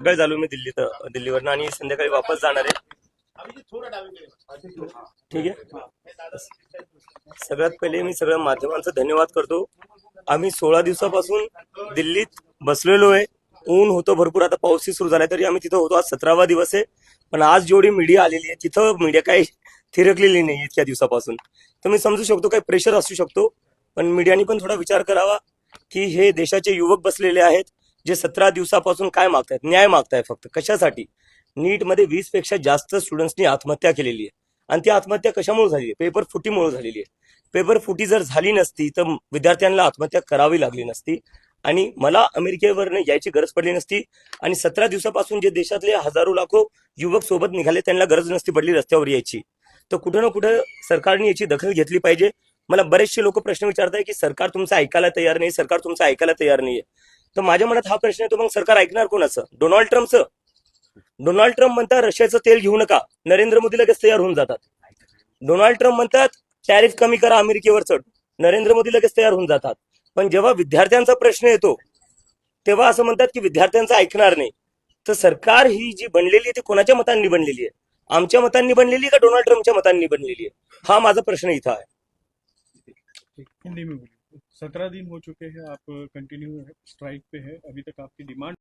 सकाळी झालो मी दिल्लीवरनं आणि संध्याकाळी वापस जाणार आहे. ठीक आहे. सगळ्यात पहिले मी सगळ्या माध्यमांचा धन्यवाद करतो. आम्ही 16 दिवसापासून दिल्लीत बसलेलो आहे. ऊन होतं भरपूर, आता पाऊसही सुरू झालाय तरी आम्ही तिथं होतो. आज 17वा दिवस आहे. पण आज जेवढी मीडिया आलेली आहे तिथं मीडिया काही थिरकलेली नाही इतक्या दिवसापासून. तर मी समजू शकतो काही प्रेशर असू शकतो, पण मीडियाने पण थोडा विचार करावा की हे देशाचे युवक बसलेले आहेत जे 17 दिवसापासून काय मागतायत, न्याय मागतायत. फक्त कशासाठी? नीटमध्ये 20 पेक्षा जास्त स्टुडंट्सनी आत्महत्या केलेली आहे आणि ती आत्महत्या कशामुळे झाली आहे? पेपर फुटीमुळे झालेली आहे. पेपर फुटी जर झाली नसती तर विद्यार्थ्यांना आत्महत्या करावी लागली नसती आणि मला अमेरिकेवरनं यायची गरज पडली नसती. आणि 17 दिवसापासून जे देशातले हजारो लाखो युवक सोबत निघाले त्यांना गरज नसती पडली रस्त्यावर यायची. तर कुठं ना कुठं सरकारने याची दखल घेतली पाहिजे. मला बरेचसे लोक प्रश्न विचारताय की सरकार तुमचं ऐकायला तयार नाही, सरकार तुमचं ऐकायला तयार नाहीये. तर माझ्या मनात हा प्रश्न येतो, मग सरकार ऐकणार कोणाचं? डोनाल्ड ट्रम्पचं? डोनाल्ड ट्रम्प म्हणतात रशियाचं तेल घेऊ नका, नरेंद्र मोदी लगेच तयार होऊन जातात. डोनाल्ड ट्रम्प म्हणतात टॅरिफ कमी करा अमेरिकेवर चढ, नरेंद्र मोदी लगेच तयार होऊन जातात. पण जेव्हा विद्यार्थ्यांचा प्रश्न येतो तेव्हा असं म्हणतात की विद्यार्थ्यांचं ऐकणार नाही. तर सरकार ही जी बनलेली आहे ती कोणाच्या मतांनी बनलेली आहे? आमच्या मतांनी बनलेली आहे का डोनाल्ड ट्रम्पच्या मतांनी बनलेली आहे? हा माझा प्रश्न इथं आहे. हिंदी में बोलिए। 17 दिन हो चुके हैं, आप कंटिन्यू स्ट्राइक पे है, अभी तक आपकी डिमांड